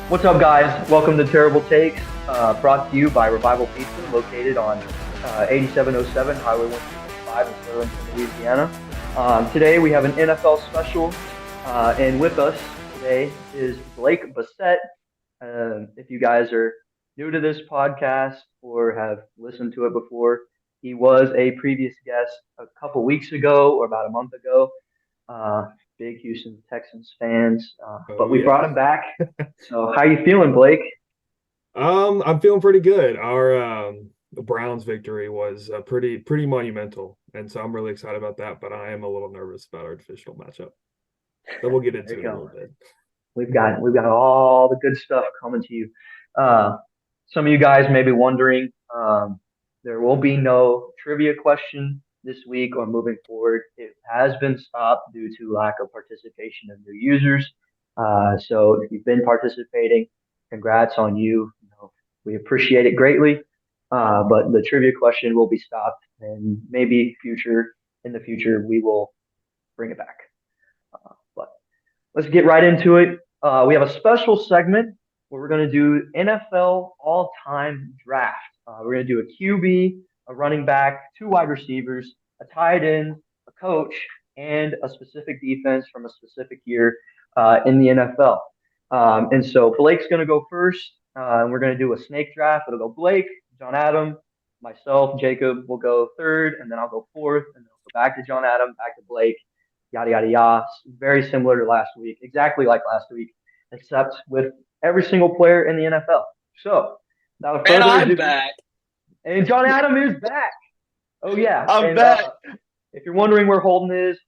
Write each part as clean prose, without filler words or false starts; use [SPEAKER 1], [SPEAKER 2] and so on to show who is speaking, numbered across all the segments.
[SPEAKER 1] What's up, guys? Welcome to Terrible Takes, brought to you by Revival Pizza, located on 8707 Highway 165 in Sterling, Louisiana. Today we have an NFL special, and with us today is Blake Bassett. If you guys are new to this podcast or have listened to it before, he was a previous guest a couple weeks ago or about a month ago. Uh, Big Houston Texans fans,
[SPEAKER 2] Oh
[SPEAKER 1] but we
[SPEAKER 2] yeah.
[SPEAKER 1] brought him back. So, how you feeling, Blake?
[SPEAKER 2] I'm feeling pretty good. Our the Browns victory was pretty monumental, and so I'm really excited about that. But I am a little nervous about our divisional matchup that we'll get
[SPEAKER 1] There
[SPEAKER 2] into
[SPEAKER 1] you
[SPEAKER 2] in a
[SPEAKER 1] go.
[SPEAKER 2] little bit.
[SPEAKER 1] We've got all the good stuff coming to you. Uh, some of you guys may be wondering, there will be no trivia question this week or moving forward. It has been stopped due to lack of participation of new users. So if you've been participating, congrats on you. We appreciate it greatly. But the trivia question will be stopped, and maybe in the future we will bring it back. But let's get right into it. We have a special segment where we're going to do NFL all-time draft. We're going to do a QB, a running back, two wide receivers, a tight end, a coach, and a specific defense from a specific year in the NFL. And so Blake's going to go first, and we're going to do a snake draft. It'll go Blake, John Adam, myself, Jacob will go third, and then I'll go fourth, and then I'll go back to John Adam, back to Blake, yada yada yada. Very similar to last week, exactly like last week, except with every single player in the NFL. So, without
[SPEAKER 3] And
[SPEAKER 1] further
[SPEAKER 3] I'm
[SPEAKER 1] ado,
[SPEAKER 3] back.
[SPEAKER 1] and John Adam is back. Oh yeah,
[SPEAKER 3] I'm
[SPEAKER 1] and
[SPEAKER 3] back.
[SPEAKER 1] if you're wondering where Holden is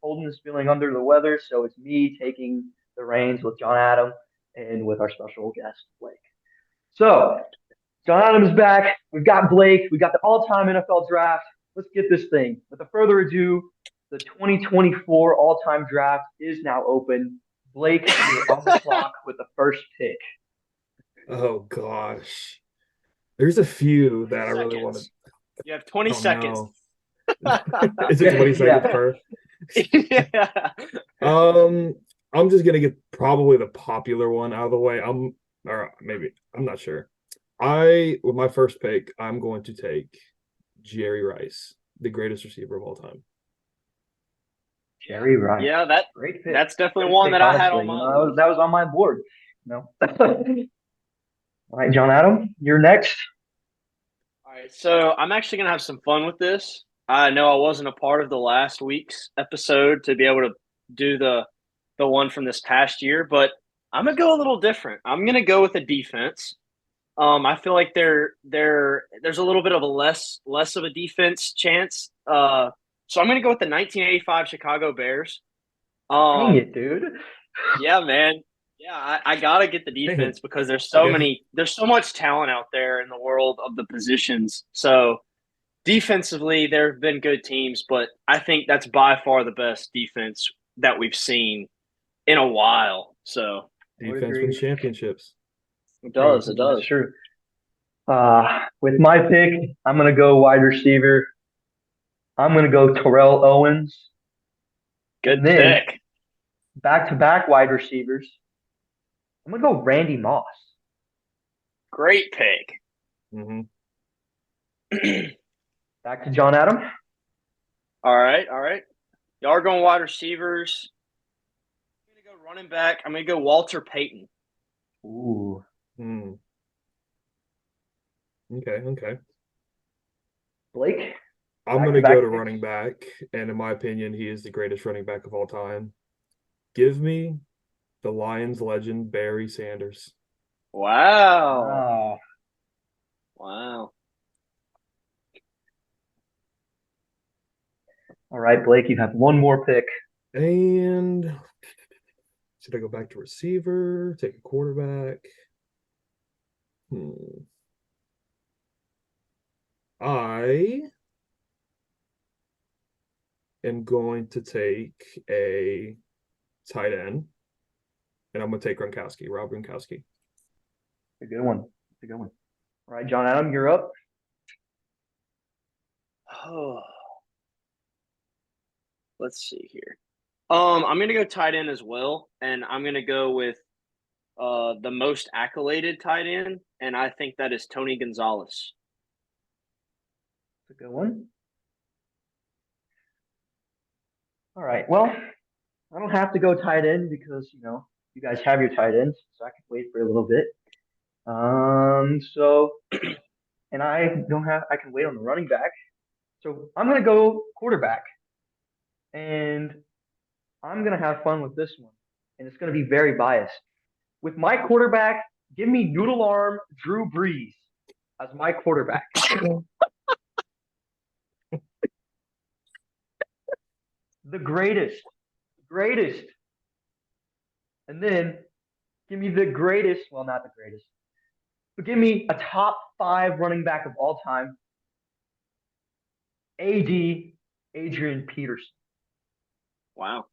[SPEAKER 1] feeling under the weather, so it's me taking the reins with John Adam and with our special guest Blake. So, John Adam is back. We've got Blake. We've got the all-time NFL draft. Let's get this thing. Without further ado, the 2024 all-time draft is now open. Blake, you're on the clock with the first pick.
[SPEAKER 2] Oh gosh, there's a few
[SPEAKER 3] 20
[SPEAKER 2] that I really want to.
[SPEAKER 3] seconds. You have 20
[SPEAKER 2] Oh
[SPEAKER 3] seconds.
[SPEAKER 2] no, is it 20 seconds
[SPEAKER 1] Yeah.
[SPEAKER 2] per?
[SPEAKER 3] Yeah.
[SPEAKER 2] Um, I'm just gonna get probably the popular one out of the way. Or maybe I'm not sure. With my first pick, I'm going to take Jerry Rice, the greatest receiver of all time.
[SPEAKER 1] Jerry Rice.
[SPEAKER 3] Yeah, that
[SPEAKER 1] Great pick.
[SPEAKER 3] that's definitely
[SPEAKER 1] Great
[SPEAKER 3] one
[SPEAKER 1] pick,
[SPEAKER 3] that I had
[SPEAKER 1] honestly.
[SPEAKER 3] on my list.
[SPEAKER 1] That was on my board. All right, John Adam, you're next.
[SPEAKER 3] All right, so I'm actually gonna have some fun with this. I know I wasn't a part of the last week's episode to be able to do the one from this past year, but I'm gonna go a little different. I'm gonna go with a defense. I feel like there's a little bit of a less of a defense chance. So I'm gonna go with the 1985 Chicago Bears.
[SPEAKER 1] Dang
[SPEAKER 3] Um,
[SPEAKER 1] it, dude.
[SPEAKER 3] yeah, man. Yeah, I gotta get the
[SPEAKER 2] Hey,
[SPEAKER 3] defense because
[SPEAKER 2] okay.
[SPEAKER 3] there's so much talent out there in the world of the positions. So defensively, there have been good teams, but I think that's by far the best defense that we've seen in a while. So
[SPEAKER 1] I would
[SPEAKER 2] Defense wins
[SPEAKER 1] agree.
[SPEAKER 2] championships.
[SPEAKER 3] it
[SPEAKER 1] Hey,
[SPEAKER 3] does, it
[SPEAKER 1] that's
[SPEAKER 3] does.
[SPEAKER 1] true. With my pick, I'm gonna go wide receiver. I'm gonna go Terrell Owens, and
[SPEAKER 3] Good
[SPEAKER 1] then
[SPEAKER 3] pick.
[SPEAKER 1] back to back wide receivers. I'm gonna go Randy Moss.
[SPEAKER 3] Great pick.
[SPEAKER 2] Hmm.
[SPEAKER 1] Back to John Adam.
[SPEAKER 3] All right, all right. Y'all are going wide receivers. I'm gonna go running back. I'm gonna go Walter Payton.
[SPEAKER 1] Ooh,
[SPEAKER 2] Hmm. Okay, okay.
[SPEAKER 1] Blake.
[SPEAKER 2] I'm
[SPEAKER 1] Back to
[SPEAKER 2] gonna go to
[SPEAKER 1] back picks.
[SPEAKER 2] running back, and in my opinion, he is the greatest running back of all time. Give me the Lions legend Barry Sanders.
[SPEAKER 3] Wow.
[SPEAKER 1] Wow.
[SPEAKER 3] Wow.
[SPEAKER 1] All right, Blake. You have one more pick.
[SPEAKER 2] And should I go back to receiver? Take a quarterback? Hmm. I am going to take a tight end, and I'm going to take Gronkowski, Rob Gronkowski.
[SPEAKER 1] A good one. A good one. All right, John Adam, you're up.
[SPEAKER 3] Oh, let's see here. I'm gonna go tight end as well, and I'm gonna go with the most accoladed tight end, and I think that is Tony Gonzalez.
[SPEAKER 1] That's a good one. All right. Well, I don't have to go tight end because you guys have your tight ends, so I can wait for a little bit. So and I can wait on the running back. So I'm gonna go quarterback, and I'm gonna have fun with this one, and it's gonna be very biased. With my quarterback, give me noodle arm Drew Brees as my quarterback. The greatest. And then give me the greatest, well, not the greatest, but give me a top 5 running back of all time, AD Adrian Peterson.
[SPEAKER 3] Wow.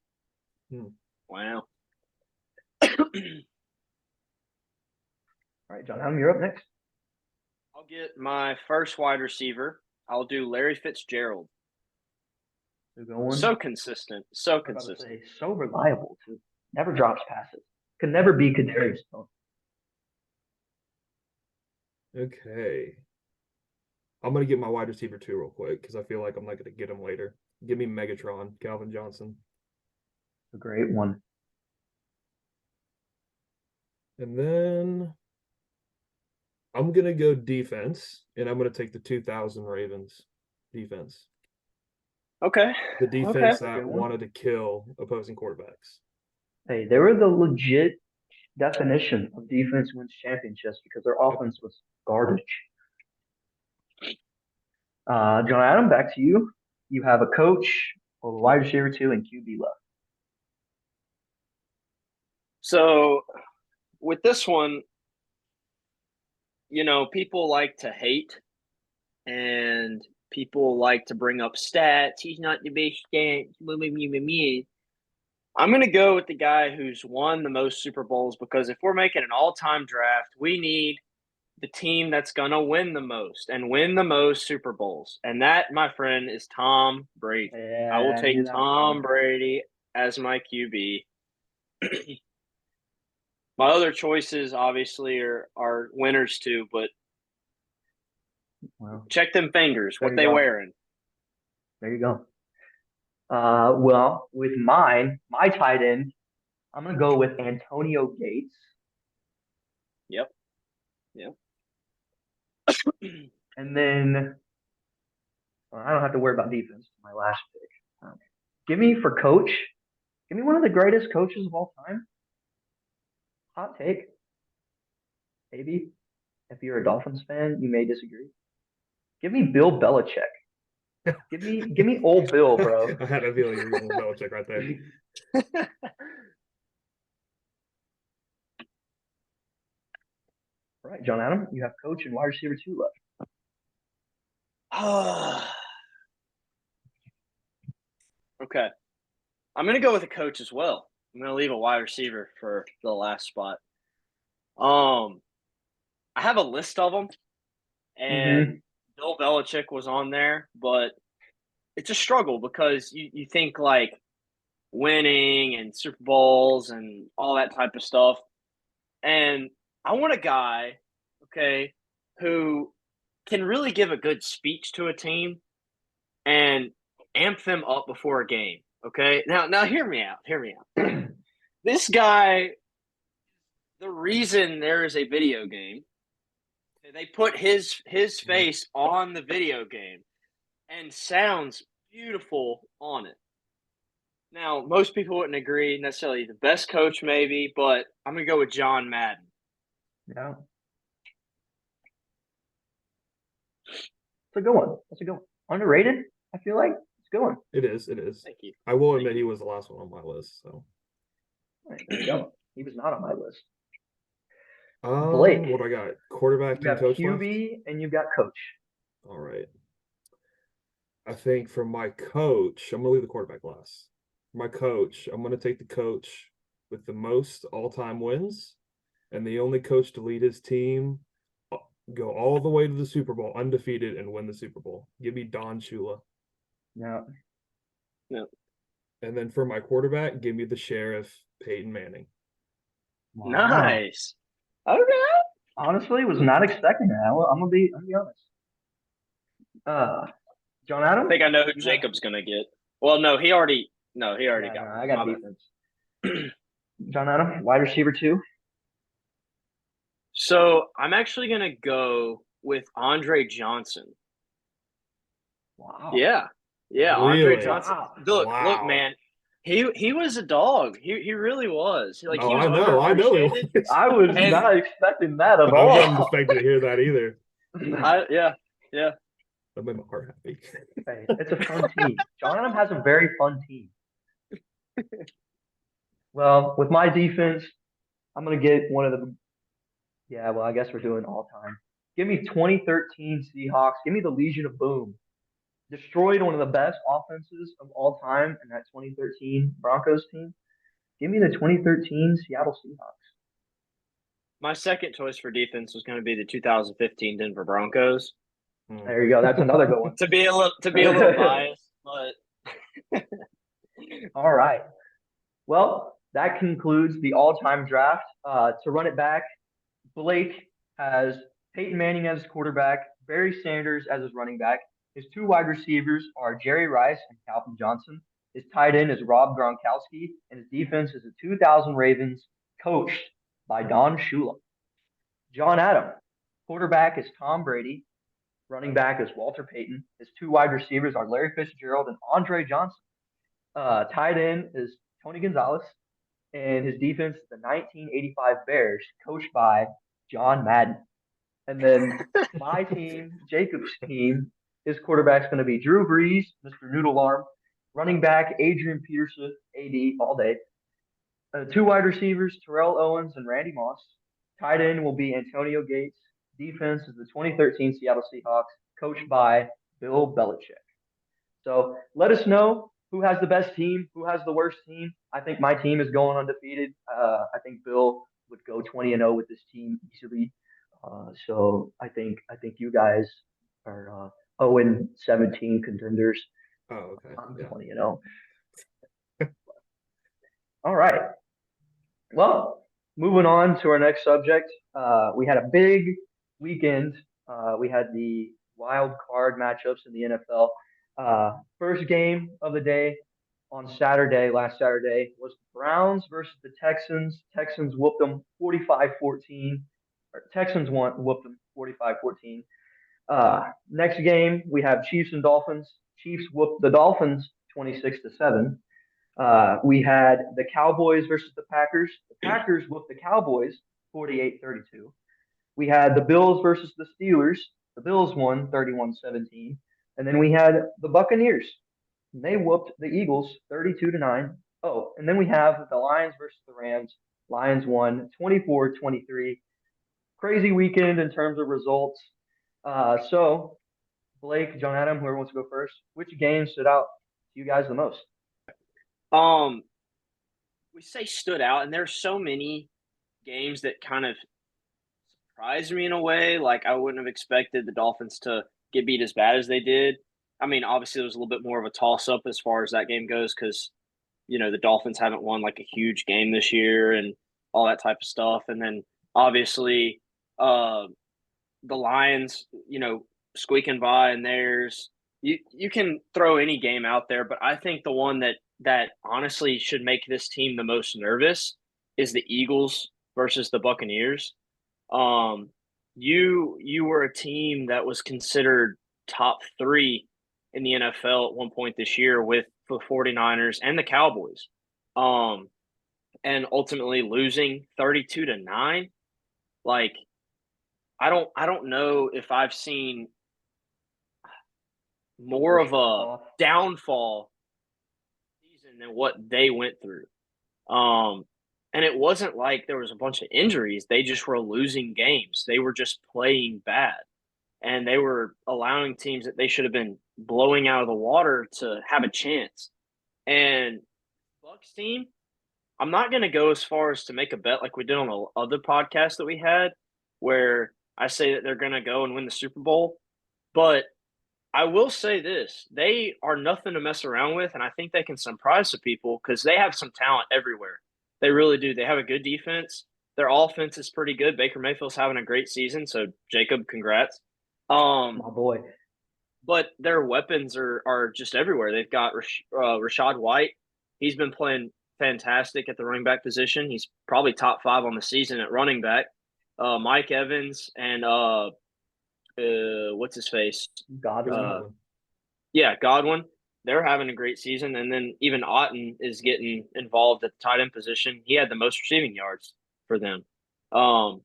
[SPEAKER 2] Hmm.
[SPEAKER 3] Wow.
[SPEAKER 1] All right, John Adam, you're up next.
[SPEAKER 3] I'll get my first wide receiver. I'll do Larry Fitzgerald.
[SPEAKER 1] So go on.
[SPEAKER 3] So consistent. So
[SPEAKER 1] I was about to
[SPEAKER 3] consistent.
[SPEAKER 1] say, so reliable too. Never drops passes. Could never be Kadarius Stone.
[SPEAKER 2] Okay. I'm gonna get my wide receiver too real quick because I feel like I'm not gonna get him later. Give me Megatron, Calvin Johnson.
[SPEAKER 1] A great one.
[SPEAKER 2] And then I'm gonna go defense, and I'm gonna take the 2000 Ravens defense.
[SPEAKER 3] Okay.
[SPEAKER 2] The defense
[SPEAKER 1] Okay.
[SPEAKER 2] that wanted to kill opposing quarterbacks.
[SPEAKER 1] Hey, they were the legit definition of defense wins championships because their offense was garbage. John Adam, back to you. You have a coach, or a wide receiver two, and QB left.
[SPEAKER 3] So with this one, people like to hate and people like to bring up stats. He's not the best stats. I'm going to go with the guy who's won the most Super Bowls because if we're making an all-time draft, we need the team that's going to win the most and win the most Super Bowls. And that, my friend, is Tom Brady.
[SPEAKER 1] Yeah,
[SPEAKER 3] I will
[SPEAKER 1] I knew
[SPEAKER 3] take
[SPEAKER 1] that was
[SPEAKER 3] Tom
[SPEAKER 1] coming.
[SPEAKER 3] Brady as my QB. My other choices, obviously, are winners too, but
[SPEAKER 1] Well,
[SPEAKER 3] check them fingers.
[SPEAKER 1] there
[SPEAKER 3] What
[SPEAKER 1] you
[SPEAKER 3] they
[SPEAKER 1] go.
[SPEAKER 3] wearing?
[SPEAKER 1] There you go. Well, with my tight end, I'm gonna go with Antonio Gates,
[SPEAKER 3] Yep. Yep.
[SPEAKER 1] and then I don't have to worry about defense. My last pick. Give me for coach. Give me one of the greatest coaches of all time. Hot take. Maybe if you're a Dolphins fan, you may disagree. Give me Bill Belichick. Give me old Bill, bro.
[SPEAKER 2] I had a feeling you were going to Belichick right there.
[SPEAKER 1] All right, John Adam, you have coach and wide receiver two left.
[SPEAKER 3] Okay. I'm going to go with a coach as well. I'm going to leave a wide receiver for the last spot. I have a list of them, and Bill Belichick was on there, but it's a struggle because you think like winning and Super Bowls and all that type of stuff. And I want a guy, okay, who can really give a good speech to a team and amp them up before a game. Okay. Now hear me out. Hear me out. This guy, the reason there is a video game, they put his face on the video game and sounds beautiful on it. Now, most people wouldn't agree necessarily the best coach, maybe, but I'm gonna go with John Madden.
[SPEAKER 1] Yeah. It's a good one. That's a good one. Underrated, I feel like. It's a good one.
[SPEAKER 2] It is. It is.
[SPEAKER 3] Thank you.
[SPEAKER 2] I will admit he was the last one on my list. So
[SPEAKER 1] All right, there you go. He was not on my list.
[SPEAKER 2] What
[SPEAKER 1] Blake,
[SPEAKER 2] do I got? Quarterback
[SPEAKER 1] you
[SPEAKER 2] and
[SPEAKER 1] have
[SPEAKER 2] coach
[SPEAKER 1] QB
[SPEAKER 2] left?
[SPEAKER 1] and you've got coach.
[SPEAKER 2] All right. I think for my coach, I'm gonna leave the quarterback last. For my coach, I'm gonna take the coach with the most all-time wins and the only coach to lead his team go all the way to the Super Bowl undefeated and win the Super Bowl. Give me Don Shula.
[SPEAKER 1] Yeah.
[SPEAKER 3] Yeah.
[SPEAKER 2] And then for my quarterback, give me the sheriff, Peyton Manning.
[SPEAKER 1] Wow.
[SPEAKER 3] Nice. Okay.
[SPEAKER 1] Honestly, was not expecting that. I'm gonna be honest. John
[SPEAKER 3] I
[SPEAKER 1] Adam,
[SPEAKER 3] think I know who
[SPEAKER 1] you have.
[SPEAKER 3] Jacob's gonna get. Well, no, he already
[SPEAKER 1] Yeah, no,
[SPEAKER 3] got
[SPEAKER 1] I
[SPEAKER 3] one.
[SPEAKER 1] got
[SPEAKER 3] My
[SPEAKER 1] defense.
[SPEAKER 3] bad.
[SPEAKER 1] John Adam, wide receiver two.
[SPEAKER 3] So I'm actually gonna go with Andre Johnson.
[SPEAKER 1] Wow.
[SPEAKER 3] Yeah. Yeah, Andre
[SPEAKER 2] Really?
[SPEAKER 3] Johnson.
[SPEAKER 1] Wow.
[SPEAKER 3] Look,
[SPEAKER 2] Wow.
[SPEAKER 3] man. He was a dog. He really was. Like
[SPEAKER 2] Oh,
[SPEAKER 3] he was
[SPEAKER 2] I know he
[SPEAKER 3] underappreciated.
[SPEAKER 2] was.
[SPEAKER 1] I was
[SPEAKER 3] And
[SPEAKER 1] not expecting that at
[SPEAKER 2] I wasn't
[SPEAKER 1] all.
[SPEAKER 2] expecting to hear that either.
[SPEAKER 3] yeah.
[SPEAKER 2] That made my heart happy.
[SPEAKER 1] Hey, it's a fun team. John Adam has a very fun team. Well, with my defense, I'm gonna get one of the. Yeah, well, I guess we're doing all time. Give me 2013 Seahawks. Give me the Legion of Boom. Destroyed one of the best offenses of all time in that 2013 Broncos team. Give me the 2013 Seattle Seahawks.
[SPEAKER 3] My second choice for defense was gonna be the 2015 Denver Broncos.
[SPEAKER 2] Hmm.
[SPEAKER 1] There you go. That's another good one.
[SPEAKER 3] To be a little biased, but
[SPEAKER 1] All right. Well, that concludes the all-time draft. To run it back, Blake has Peyton Manning as his quarterback, Barry Sanders as his running back. His two wide receivers are Jerry Rice and Calvin Johnson. His tight end is Rob Gronkowski, and his defense is the 2000 Ravens, coached by Don Shula. John Adam, quarterback is Tom Brady. Running back is Walter Payton. His two wide receivers are Larry Fitzgerald and Andre Johnson. Tight end is Tony Gonzalez, and his defense is the 1985 Bears, coached by John Madden. And then my team, Jacob's team, his quarterback's going to be Drew Brees, Mr. Noodle Arm, running back Adrian Peterson, AD all day. Two wide receivers, Terrell Owens and Randy Moss. Tight end will be Antonio Gates. Defense is the 2013 Seattle Seahawks, coached by Bill Belichick. So let us know who has the best team, who has the worst team. I think my team is going undefeated. I think Bill would go 20-0 with this team easily. So I think you guys are 0-17 contenders.
[SPEAKER 2] Oh, okay.
[SPEAKER 1] I'm
[SPEAKER 2] Yeah.
[SPEAKER 1] 20-0. All right. Well, moving on to our next subject. We had a big weekend. We had the wild card matchups in the NFL. First game of the day on Saturday, last Saturday, was the Browns versus the Texans. Texans whooped them 45-14. Texans whooped them 45-14. Next game, we have Chiefs and Dolphins. Chiefs whooped the Dolphins 26-7. We had the Cowboys versus the Packers. The Packers whooped the Cowboys 48-32. We had the Bills versus the Steelers. The Bills won 31-17. And then we had the Buccaneers. They whooped the Eagles 32-9. Oh, and then we have the Lions versus the Rams. Lions won 24-23. Crazy weekend in terms of results. So, Blake, John Adam, whoever wants to go first, which game stood out to you guys the most?
[SPEAKER 3] um, we say stood out, and there's so many games that kind of surprised me in a way. Like I wouldn't have expected the Dolphins to get beat as bad as they did. I mean, obviously, there was a little bit more of a toss up as far as that game goes because the Dolphins haven't won like a huge game this year and all that type of stuff. And then obviously, uh, the Lions, squeaking by, and there's you can throw any game out there, but I think the one that honestly should make this team the most nervous is the Eagles versus the Buccaneers. Um, you were a team that was considered top three in the NFL at one point this year with the 49ers and the Cowboys. Um, and ultimately losing 32-9. Like I don't know if I've seen more of a downfall season than what they went through. Um, and it wasn't like there was a bunch of injuries. They just were losing games. They were just playing bad. And they were allowing teams that they should have been blowing out of the water to have a chance. And Bucks team, I'm not going to go as far as to make a bet like we did on the other podcast that we had, where I say that they're going to go and win the Super Bowl. But I will say this: they are nothing to mess around with, and I think they can surprise some people because they have some talent everywhere. They really do. They have a good defense. Their offense is pretty good. Baker Mayfield's having a great season, so Jacob, congrats.
[SPEAKER 1] My boy.
[SPEAKER 3] But their weapons are just everywhere. They've got Rashad White. He's been playing fantastic at the running back position. He's probably top 5 on the season at running back. Mike Evans and what's his face?
[SPEAKER 1] Godwin.
[SPEAKER 3] Yeah, Godwin. They're having a great season, and then even Otten is getting involved at the tight end position. He had the most receiving yards for them. Um,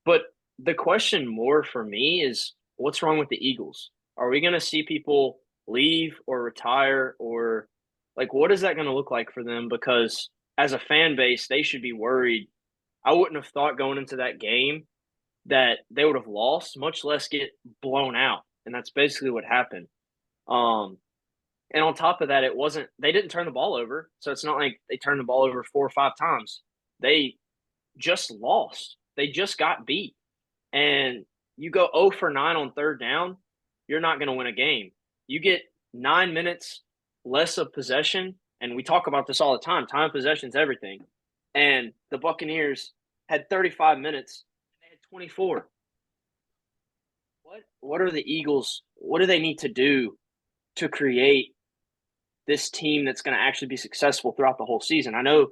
[SPEAKER 3] but the question more for me is, what's wrong with the Eagles? Are we going to see people leave or retire, or like what is that going to look like for them? Because as a fan base, they should be worried. I wouldn't have thought going into that game that they would have lost, much less get blown out, and that's basically what happened. Um, and on top of that, they didn't turn the ball over, so it's not like they turned the ball over 4 or 5 times. They just lost. They just got beat. And you go 0 for 9 on third down, you're not going to win a game. You get 9 minutes less of possession, and we talk about this all the time. Time of possession is everything. And the Buccaneers had 35 minutes, and they had 24. What are the Eagles? What do they need to do to create this team that's going to actually be successful throughout the whole season? I know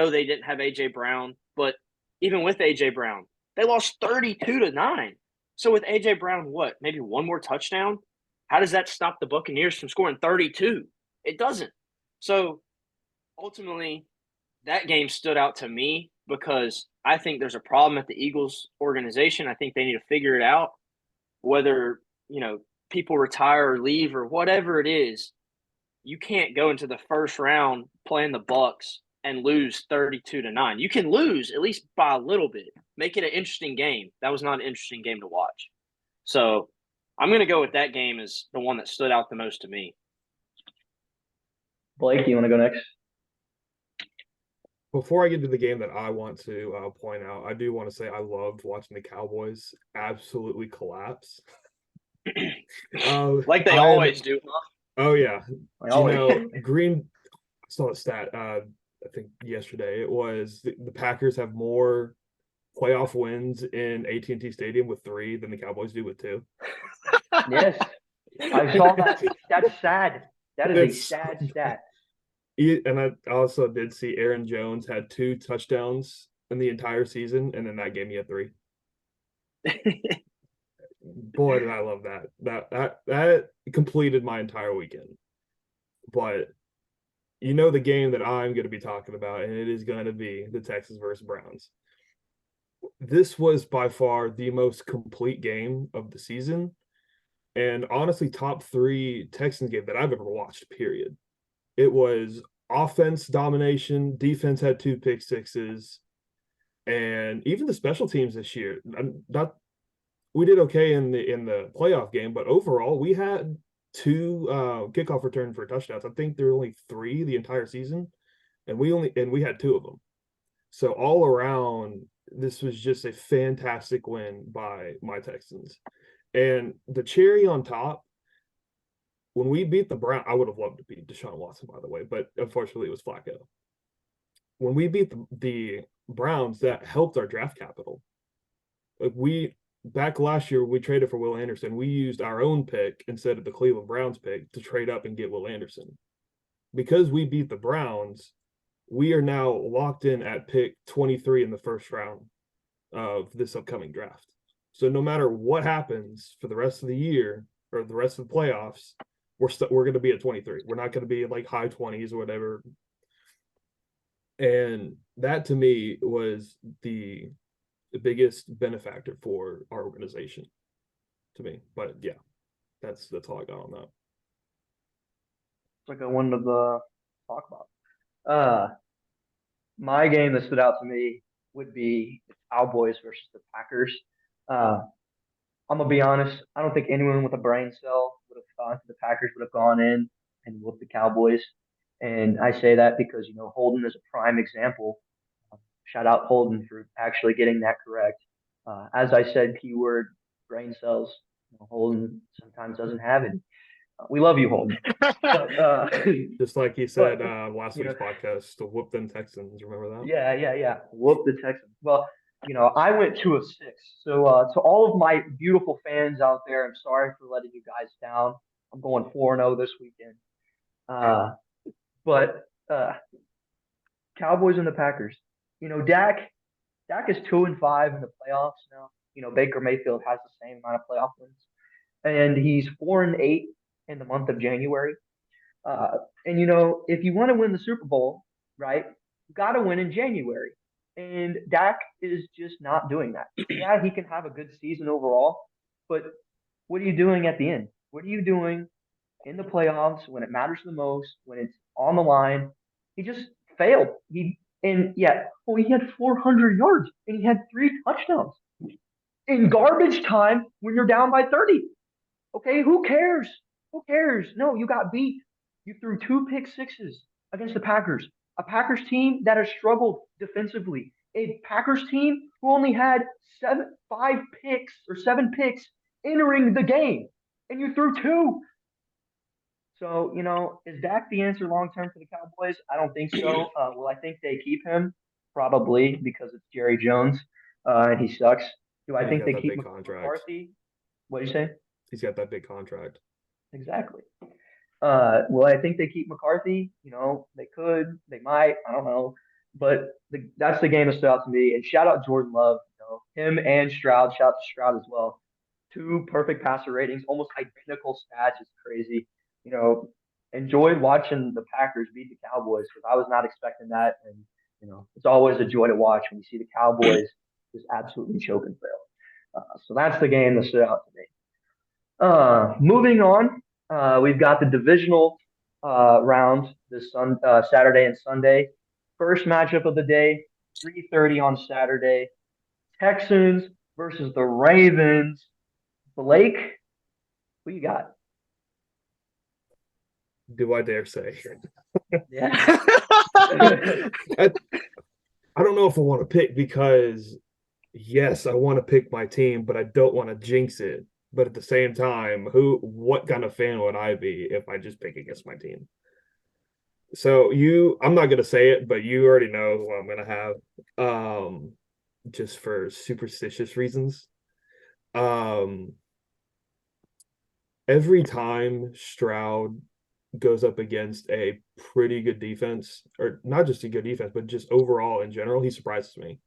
[SPEAKER 3] they didn't have AJ Brown, but even with AJ Brown, they lost 32-9. So with AJ Brown, what, maybe one more touchdown? How does that stop the Buccaneers from scoring 32? It doesn't. So ultimately, that game stood out to me because I think there's a problem at the Eagles organization. I think they need to figure it out, whether, people retire or leave or whatever it is. You can't go into the first round playing the Bucks and lose 32-9. You can lose at least by a little bit. Make it an interesting game. That was not an interesting game to watch. So I'm going to go with that game as the one that stood out the most to me.
[SPEAKER 1] Blake, you want to go next?
[SPEAKER 2] Before I get to the game that I want to point out, I do want to say I loved watching the Cowboys absolutely collapse.
[SPEAKER 3] Like they always do, huh?
[SPEAKER 2] Oh, yeah.
[SPEAKER 1] Always.
[SPEAKER 2] Green – I saw a stat, I think yesterday. It was the Packers have more playoff wins in AT&T Stadium with 3 than the Cowboys do with 2.
[SPEAKER 1] Yes, I saw that. That's sad. That is a sad stat.
[SPEAKER 2] And I also did see Aaron Jones had 2 touchdowns in the entire season, and in that game he had 3. Boy, did I love that. That completed my entire weekend. But the game that I'm going to be talking about, and it is going to be the Texans versus Browns. This was by far the most complete game of the season, and honestly, top 3 Texans game that I've ever watched, period. It was offense domination, defense had 2 pick sixes, and even the special teams this year. We did okay in the playoff game, but overall, we had 2 kickoff return for touchdowns. I think there were only 3 the entire season, and we had 2 of them. So all around, this was just a fantastic win by my Texans. And the cherry on top, when we beat the Browns, I would have loved to beat Deshaun Watson, by the way, but unfortunately it was Flacco. When we beat the Browns, that helped our draft capital. Back last year, we traded for Will Anderson. We used our own pick instead of the Cleveland Browns pick to trade up and get Will Anderson. Because we beat the Browns, we are now locked in at pick 23 in the first round of this upcoming draft. So no matter what happens for the rest of the year or the rest of the playoffs, we're going to be at 23. We're not going to be like high 20s or whatever. And that to me was the biggest benefactor for our organization to me. But yeah, that's all I got on that.
[SPEAKER 1] Like I wanted to talk about. My game that stood out to me would be the Cowboys versus the Packers. I'm gonna be honest. I don't think anyone with a brain cell would have thought the Packers would have gone in and whooped the Cowboys. And I say that because Holden is a prime example. Shout out Holden for actually getting that correct. As I said, keyword brain cells. Holden sometimes doesn't have it. We love you, Holden. But
[SPEAKER 2] Just like he said last
[SPEAKER 1] you
[SPEAKER 2] week's
[SPEAKER 1] know,
[SPEAKER 2] podcast, to whoop them Texans. Remember that?
[SPEAKER 1] yeah. Whoop the Texans. Well, I went 2 of 6. So to all of my beautiful fans out there, I'm sorry for letting you guys down. I'm going 4-0 this weekend. Uh, but Cowboys and the Packers. Dak is 2-5 in the playoffs now. Baker Mayfield has the same amount of playoff wins, and he's 4-8 in the month of January. Uh, and if you want to win the Super Bowl, right, you got to win in January. And Dak is just not doing that. Yeah, he can have a good season overall, but what are you doing at the end? What are you doing in the playoffs when it matters the most, when it's on the line? He just failed. He had 400 yards and he had 3 touchdowns in garbage time when you're down by 30. Okay, who cares? Who cares? No, you got beat. You threw 2 pick-sixes against the Packers, a Packers team that has struggled defensively, a Packers team who only had 7 picks entering the game, and you threw two. So, is Dak the answer long term for the Cowboys? I don't think so. Will I think they keep him? Probably because it's Jerry Jones and he sucks. Do I
[SPEAKER 2] And he
[SPEAKER 1] think
[SPEAKER 2] got
[SPEAKER 1] they
[SPEAKER 2] that
[SPEAKER 1] keep
[SPEAKER 2] big contract.
[SPEAKER 1] McCarthy? What do you say?
[SPEAKER 2] He's got that big contract.
[SPEAKER 1] Exactly. Well, I think they keep McCarthy. They could, they might, I don't know. But that's the game that stood out to me. And shout out Jordan Love, him and Stroud. Shout out to Stroud as well. 2 perfect passer ratings, almost identical stats. It's crazy. You know, Enjoyed watching the Packers beat the Cowboys because I was not expecting that. And, it's always a joy to watch when you see the Cowboys just absolutely choke and fail. So that's the game that stood out to me. Moving on, we've got the divisional round Saturday and Sunday. First matchup of the day, 3:30 on Saturday. Texans versus the Ravens. Blake, who you got?
[SPEAKER 2] Do I dare say?
[SPEAKER 1] Yeah.
[SPEAKER 2] I don't know if I want to pick because, yes, I want to pick my team, but I don't want to jinx it. But at the same time, what kind of fan would I be if I just pick against my team? So I'm not gonna say it, but you already know who I'm gonna have. Just for superstitious reasons. Um, every time Stroud goes up against a pretty good defense, or not just a good defense, but just overall in general, he surprises me.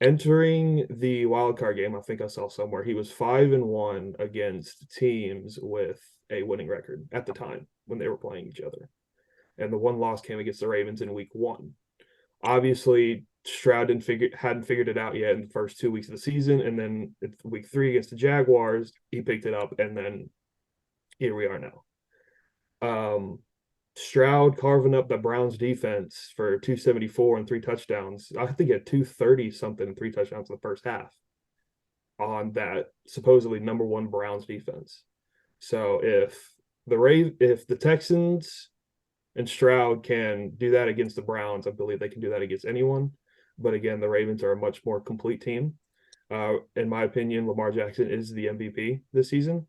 [SPEAKER 2] Entering the wild card game, I think I saw somewhere he was 5-1 against teams with a winning record at the time when they were playing each other. And the one loss came against the Ravens in week 1. Obviously, Stroud hadn't figured it out yet in the first 2 weeks of the season, and then week 3 against the Jaguars, he picked it up, and then here we are now. Stroud carving up the Browns defense for 274 and 3 touchdowns. I think he had 230 something and 3 touchdowns in the first half on that supposedly number 1 Browns defense. So if the Texans and Stroud can do that against the Browns, I believe they can do that against anyone. But again, the Ravens are a much more complete team. In my opinion, Lamar Jackson is the MVP this season.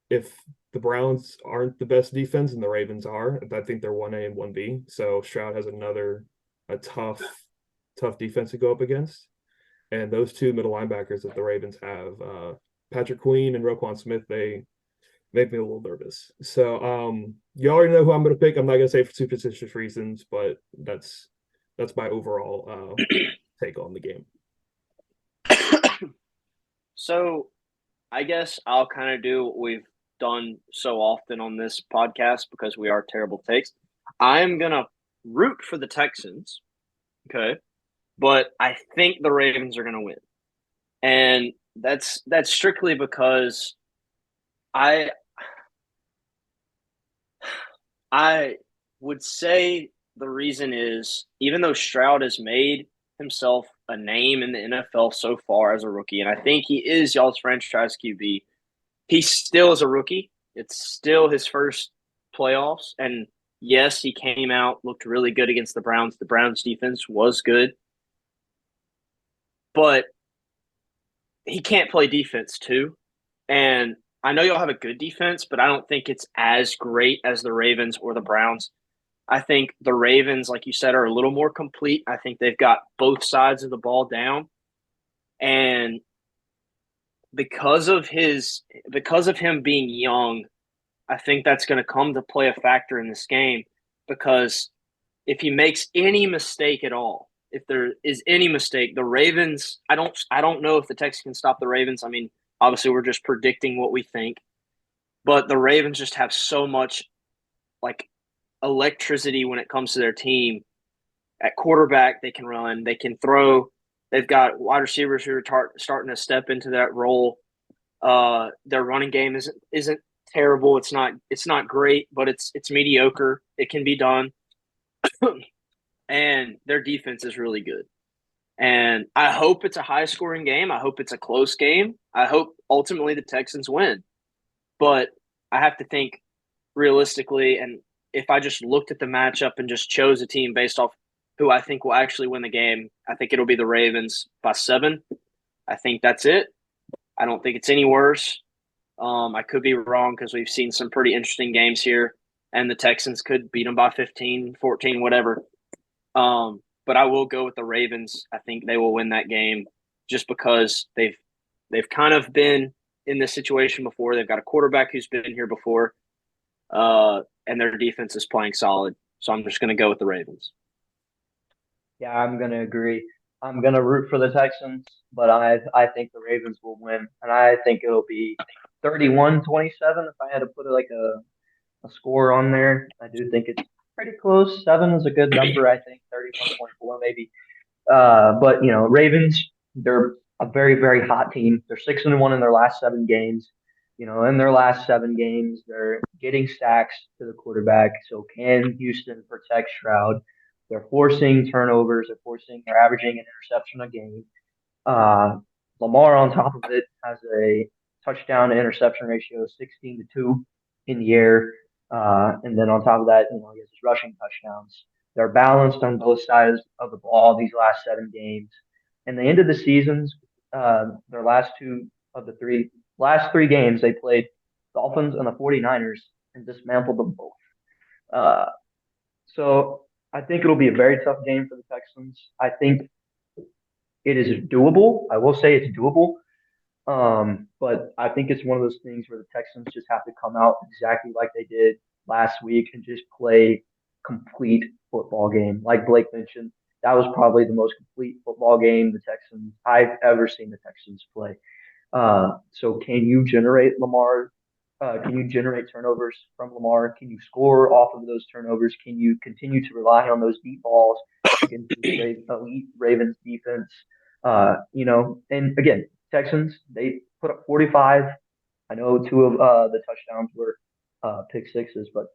[SPEAKER 2] If the Browns aren't the best defense and the Ravens are, I think they're 1A and 1B. So Stroud has a tough defense to go up against. And those 2 middle linebackers that the Ravens have, Patrick Queen and Roquan Smith, they make me a little nervous. So you already know who I'm going to pick. I'm not going to say for superstitious reasons, but that's my overall take on the game.
[SPEAKER 3] So I guess I'll kind of do what we've done so often on this podcast because we are terrible takes. I'm going to root for the Texans, okay? But I think the Ravens are going to win. And that's strictly because I would say the reason is even though Stroud has made himself a name in the NFL so far as a rookie, and I think he is y'all's franchise QB, he still is a rookie. It's still his first playoffs. And yes, he came out, looked really good against the Browns. The Browns defense was good. But he can't play defense too. And I know y'all have a good defense, but I don't think it's as great as the Ravens or the Browns. I think the Ravens, like you said, are a little more complete. I think they've got both sides of the ball down. And because of him being young, I think that's going to come to play a factor in this game because if he makes any mistake at all, if there is any mistake, the Ravens, I don't know if the Texans can stop the Ravens. I mean, obviously we're just predicting what we think, but the Ravens just have so much like electricity when it comes to their team. At quarterback, they can run, they can throw. They've got wide receivers who are starting to step into that role. Their running game isn't terrible. It's not great, but it's mediocre. It can be done, and their defense is really good. And I hope it's a high scoring game. I hope it's a close game. I hope ultimately the Texans win. But I have to think realistically. And if I just looked at the matchup and just chose a team based off who I think will actually win the game, I think it'll be the Ravens by 7. I think that's it. I don't think it's any worse. I could be wrong because we've seen some pretty interesting games here, and the Texans could beat them by 15, 14, whatever. But I will go with the Ravens. I think they will win that game just because they've kind of been in this situation before. They've got a quarterback who's been here before, and their defense is playing solid. So I'm just going to go with the Ravens.
[SPEAKER 1] Yeah, I'm gonna agree. I'm gonna root for the Texans, but I think the Ravens will win, and I think it'll be 31-27 if I had to put like a score on there. I do think it's pretty close. 7 is a good number, I think. 31-24 maybe. But Ravens, they're a very, very hot team. They're 6-1 in their last 7 games. In their last 7 games, they're getting sacks to the quarterback. So can Houston protect Stroud? They're forcing turnovers. They're averaging an interception a game. Uh, Lamar, on top of it, has a touchdown to interception ratio of 16-2 in the air. And then on top of that, he has his rushing touchdowns. They're balanced on both sides of the ball these last 7 games. And the end of the seasons, their last three games, they played Dolphins and the 49ers and dismantled them both. Uh, so I think it'll be a very tough game for the Texans. I think it is doable. I will say it's doable. But I think it's one of those things where the Texans just have to come out exactly like they did last week and just play complete football game. Like Blake mentioned, that was probably the most complete football game the Texans I've ever seen the Texans play. So can you generate Lamar? Can you generate turnovers from Lamar? Can you score off of those turnovers? Can you continue to rely on those deep balls against this elite Ravens defense? And again, Texans, they put up 45. I know 2 of the touchdowns were pick sixes, but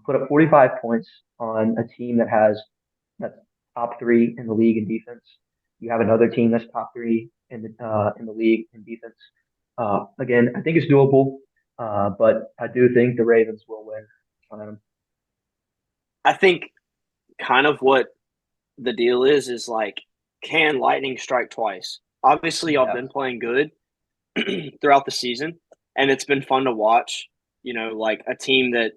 [SPEAKER 1] put up 45 points on a team that's top 3 in the league in defense. You have another team that's top 3 in the league in defense. Again, I think it's doable, but I do think the Ravens will win.
[SPEAKER 3] I think kind of what the deal is like, can lightning strike twice? Obviously, y'all
[SPEAKER 1] Yeah.
[SPEAKER 3] been playing good throughout the season, and it's been fun to watch. Like a team that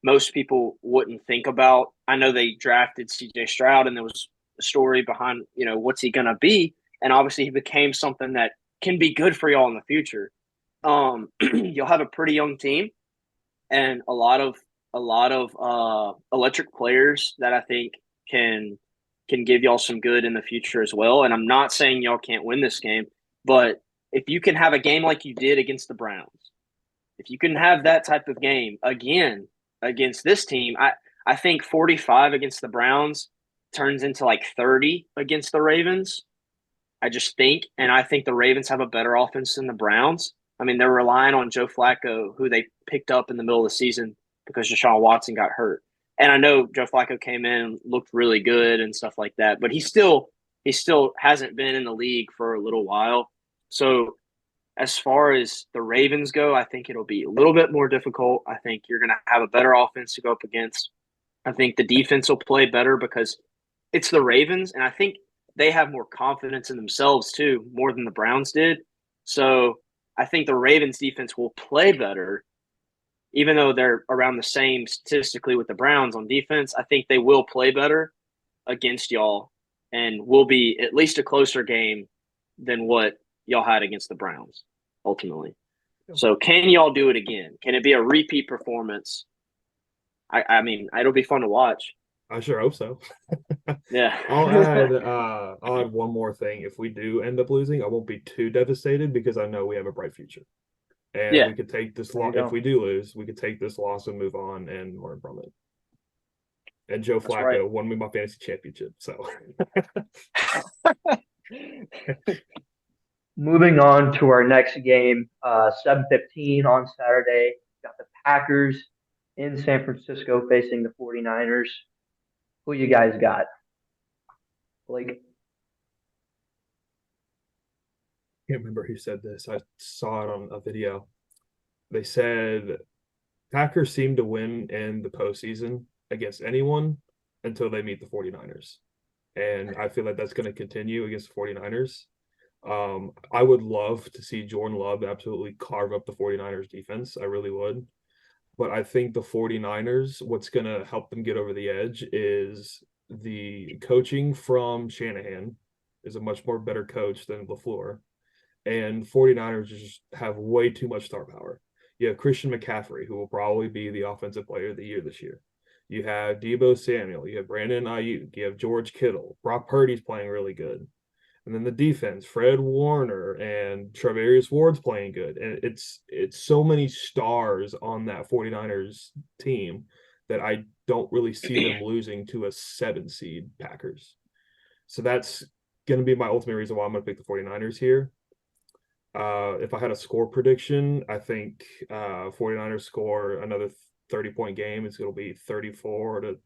[SPEAKER 3] most people wouldn't think about. I know they drafted C.J. Stroud, and there was a story behind, what's he gonna be, and obviously he became something that can be good for y'all in the future. You'll have a pretty young team and a lot of electric players that I think can give y'all some good in the future as well. And I'm not saying y'all can't win this game, but if you can have a game like you did against the Browns, if you can have that type of game again against this team, I think 45 against the Browns turns into like 30 against the Ravens. I just think, and I think the Ravens have a better offense than the Browns. I mean, they're relying on Joe Flacco, who they picked up in the middle of the season because Deshaun Watson got hurt. And I know Joe Flacco came in and looked really good and stuff like that, but he still hasn't been in the league for a little while. So as far as the Ravens go, I think it'll be a little bit more difficult. I think you're going to have a better offense to go up against. I think the defense will play better because it's the Ravens, and I think they have more confidence in themselves too, more than the Browns did. So I think the Ravens defense will play better, even though they're around the same statistically with the Browns on defense. I think they will play better against y'all and will be at least a closer game than what y'all had against the Browns ultimately. So can y'all do it again? Can it be a repeat performance? I mean, it'll be fun to watch.
[SPEAKER 2] I sure hope so.
[SPEAKER 3] Yeah.
[SPEAKER 2] I'll add one more thing. If we do end up losing, I won't be too devastated because I know we have a bright future. And
[SPEAKER 3] Yeah.
[SPEAKER 2] we could take this
[SPEAKER 1] There you
[SPEAKER 2] loss.
[SPEAKER 1] go.
[SPEAKER 2] If we do lose, we could take this loss and move on and learn from it. And Joe
[SPEAKER 3] That's
[SPEAKER 2] Flacco
[SPEAKER 3] right.
[SPEAKER 2] won me my fantasy championship. So
[SPEAKER 1] Moving on to our next game, 7:15 on Saturday. Got the Packers in San Francisco facing the 49ers. Who you guys got? Blake?
[SPEAKER 2] can't remember who said this. I saw it on a video. They said Packers seem to win in the postseason against anyone until they meet the 49ers. And I feel like that's going to continue against the 49ers. I would love to see Jordan Love absolutely carve up the 49ers defense. I really would. But I think the 49ers, what's going to help them get over the edge is the coaching from Shanahan is a much more better coach than LaFleur. And 49ers just have way too much star power. You have Christian McCaffrey, who will probably be the offensive player of the year this year. You have Deebo Samuel. You have Brandon Ayuk. You have George Kittle. Brock Purdy's playing really good. And then the defense, Fred Warner and Travarius Ward's playing good. And it's so many stars on that 49ers team that I don't really see them losing to a 7 seed Packers. So that's going to be my ultimate reason why I'm going to pick the 49ers here. If I had a score prediction, I think 49ers score another 30-point game. It's going to be 34-21.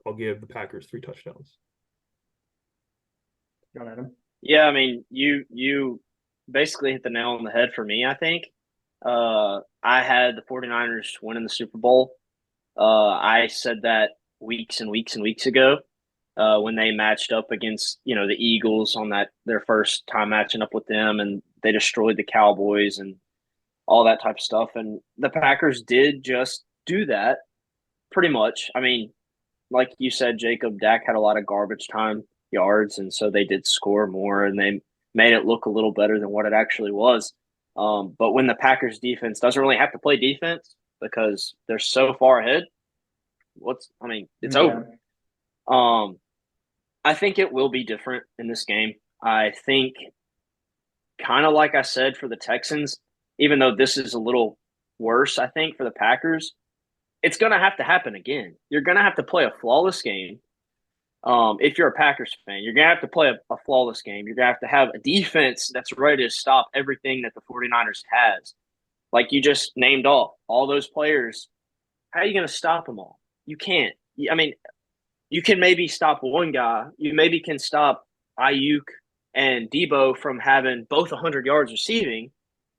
[SPEAKER 2] I'll give the Packers 3 touchdowns.
[SPEAKER 1] John Adam?
[SPEAKER 3] Yeah, I mean, you basically hit the nail on the head for me, I think. I had the 49ers winning the Super Bowl. I said that weeks and weeks and weeks ago when they matched up against, the Eagles on their first time matching up with them, and they destroyed the Cowboys and all that type of stuff. And the Packers did just do that pretty much. I mean, like you said, Jacob, Dak had a lot of garbage time yards, and so they did score more, and they made it look a little better than what it actually was. But when the Packers defense doesn't really have to play defense because they're so far ahead, it's over. I think it will be different in this game. I think, kind of like I said for the Texans, even though this is a little worse, I think, for the Packers, it's going to have to happen again. You're going to have to play a flawless game. If you're a Packers fan, you're going to have to play a flawless game. You're going to have a defense that's ready to stop everything that the 49ers has. Like you just named off, all those players. How are you going to stop them all? You can't. I mean, you can maybe stop one guy. You maybe can stop Ayuk and Deebo from having both 100 yards receiving,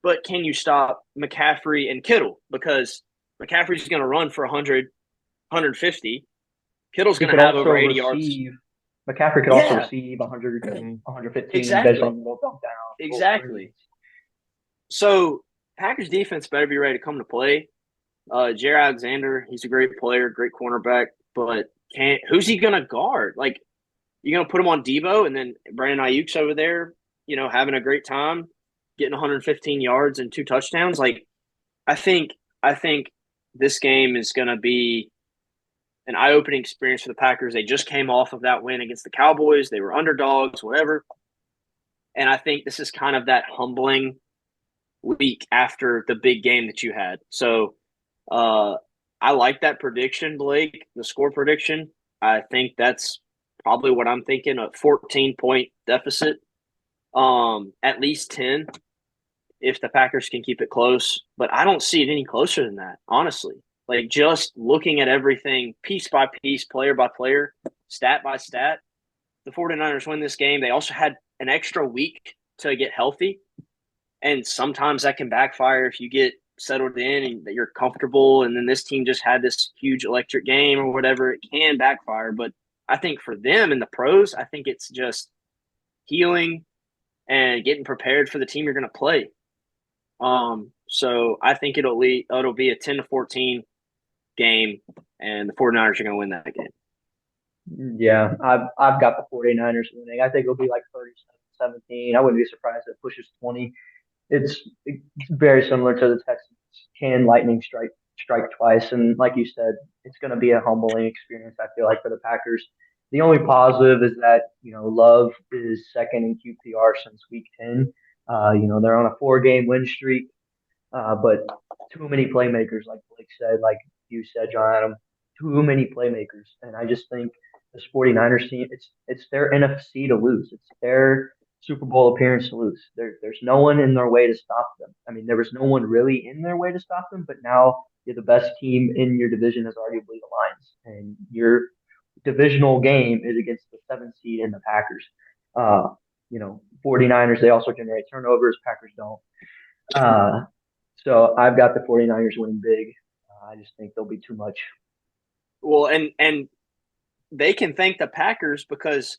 [SPEAKER 3] but can you stop McCaffrey and Kittle? Because McCaffrey's going to run for 100, 150. Kittle's going to have over 80 yards.
[SPEAKER 1] McCaffrey could also receive 100, 115
[SPEAKER 3] exactly.
[SPEAKER 1] based on little dump down.
[SPEAKER 3] Exactly. So Packers defense better be ready to come to play. Jair Alexander, he's a great player, great cornerback, but who's he going to guard? Like, you're going to put him on Deebo, and then Brandon Ayuk's over there, having a great time, getting 115 yards and 2 touchdowns. Like, I think this game is going to be an eye-opening experience for the Packers. They just came off of that win against the Cowboys. They were underdogs, whatever. And I think this is kind of that humbling week after the big game that you had. So I like that prediction, Blake, the score prediction. I think that's probably what I'm thinking, a 14-point deficit, at least 10 if the Packers can keep it close. But I don't see it any closer than that, honestly. Like, just looking at everything piece by piece, player by player, stat by stat, the 49ers win this game. They also had an extra week to get healthy. And sometimes that can backfire if you get settled in and that you're comfortable. And then this team just had this huge electric game or whatever. It can backfire. But I think for them and the pros, I think it's just healing, and getting prepared for the team you're going to play. So I think it'll be a 10-14 game, and the 49ers are going to win that game.
[SPEAKER 1] Yeah, I've got the 49ers winning. I think it'll be like 37-17. I wouldn't be surprised if it pushes 20. It's very similar to the Texans. Can lightning strike twice? And like you said, it's going to be a humbling experience. I feel like for the Packers. The only positive is that Love is second in QPR since Week 10. They're on a 4-game win streak, but too many playmakers, like Blake said, like you said, John Adam, too many playmakers. And I just think this 49ers team, it's their NFC to lose. It's their Super Bowl appearance to lose. There's no one in their way to stop them. I mean, there was no one really in their way to stop them, but now you're the best team in your division is arguably the Lions. And your divisional game is against the 7th seed in the Packers. 49ers, they also generate turnovers. Packers don't. So I've got the 49ers winning big. I just think they'll be too much.
[SPEAKER 3] Well, and they can thank the Packers because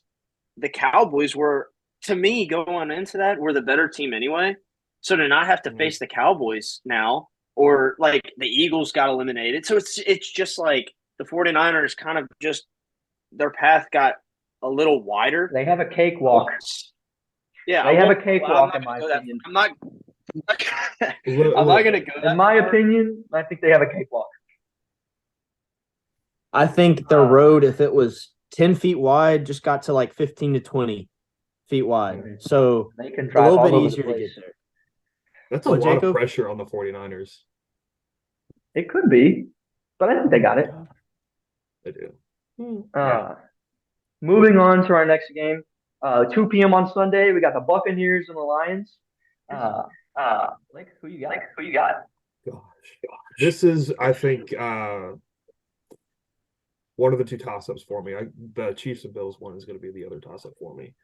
[SPEAKER 3] the Cowboys were, to me, going into that, were the better team anyway. So to not have to face the Cowboys now, or like the Eagles got eliminated. So it's just like the 49ers kind of just their path got a little wider.
[SPEAKER 1] They have a cakewalk.
[SPEAKER 3] Yeah,
[SPEAKER 1] they have a cakewalk in my opinion.
[SPEAKER 3] I'm not going to go that
[SPEAKER 1] in my opinion, I think they have a cakewalk.
[SPEAKER 4] I think the road, if it was 10 feet wide, just got to like 15 to 20 feet wide. So
[SPEAKER 1] they can
[SPEAKER 4] a little bit easier to get there.
[SPEAKER 2] That's a lot of pressure on the 49ers.
[SPEAKER 1] It could be, but I think they got it.
[SPEAKER 2] They do.
[SPEAKER 1] Moving on to our next game. 2 p.m. on Sunday, we got the Buccaneers and the Lions. Blake, who you got?
[SPEAKER 2] Gosh. This is, I think, one of the two toss-ups for me. The Chiefs and Bills one is going to be the other toss-up for me.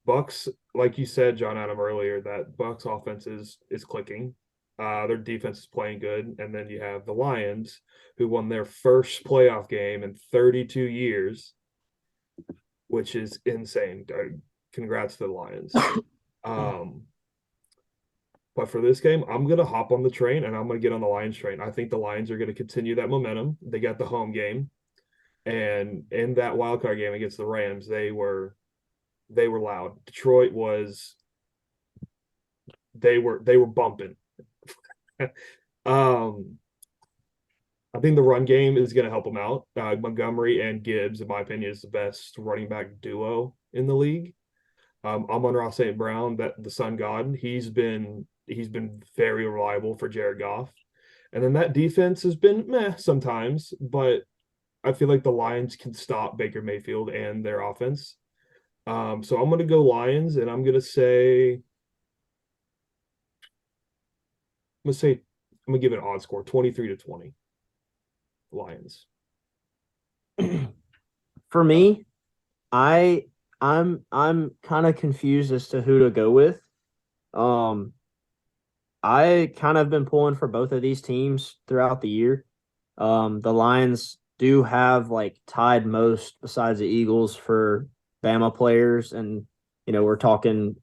[SPEAKER 2] Bucks, like you said, John Adam, earlier, that Bucks offense is clicking. Their defense is playing good. And then you have the Lions, who won their first playoff game in 32 years, which is insane. Congrats to the Lions. But for this game, I'm going to hop on the train, and I'm going to get on the Lions train. I think the Lions are going to continue that momentum. They got the home game. And in that wildcard game against the Rams, they were loud. Detroit was they were bumping. I think the run game is going to help them out. Montgomery and Gibbs, in my opinion, is the best running back duo in the league. Amon-Ra St. Brown, that the Sun God, he's been very reliable for Jared Goff. And then that defense has been meh sometimes, but I feel like the Lions can stop Baker Mayfield and their offense. So I'm going to go Lions, and I'm going to give it an odd score, 23-20. Lions.
[SPEAKER 4] For me, I'm kind of confused as to who to go with. I kind of been pulling for both of these teams throughout the year. The Lions do have like tied most besides the Eagles for Bama players, and we're talking